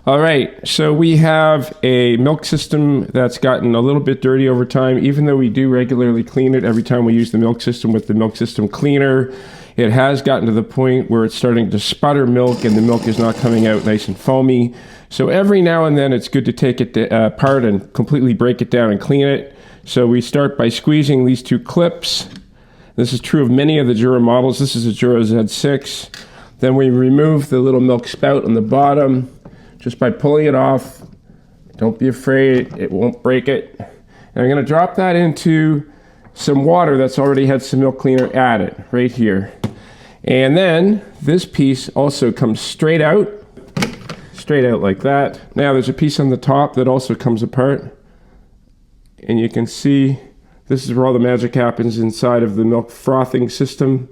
All right, so we have a milk system that's gotten a little bit dirty over time. Even though we do regularly clean it every time we use the milk system with the milk system cleaner, it has gotten to the point where it's starting to sputter milk and the milk is not coming out nice and foamy. So every now and then it's good to take it apart and completely break it down and clean it. So we start by squeezing these two clips. This is true of many of the Jura models. This is a Jura Z6. Then we remove the little milk spout on the bottom just by pulling it off. Don't be afraid, it won't break it. And I'm gonna drop that into some water that's already had some milk cleaner added right here. And then this piece also comes straight out like that. Now there's a piece on the top that also comes apart. And you can see this is where all the magic happens inside of the milk frothing system.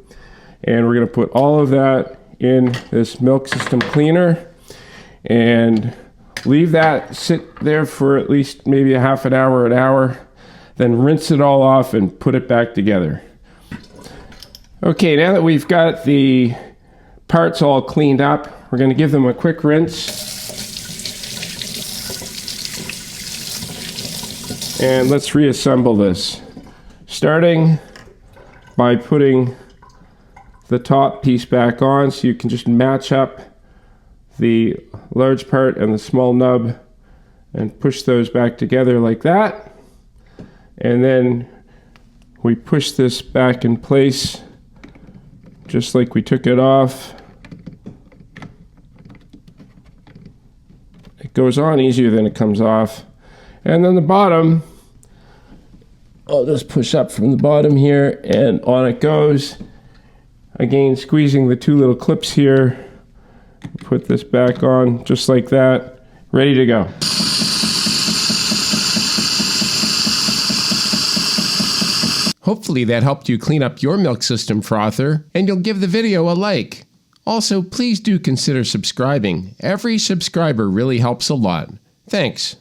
And we're gonna put all of that in this milk system cleaner and leave that sit there for at least maybe a half an hour, then rinse it all off and put it back together. Okay, now that we've got the parts all cleaned up, we're going to give them a quick rinse. And let's reassemble this. Starting by putting the top piece back on so you can just match up the large part and the small nub and push those back together like that. And then we push this back in place just like we took it off. It goes on easier than it comes off. And then the bottom, I'll just push up from the bottom here and on it goes. Again, squeezing the two little clips here. Put this back on just like that, ready to go. Hopefully that helped you clean up your milk system frother, and you'll give the video a like. Also, please do consider subscribing. Every subscriber really helps a lot. Thanks.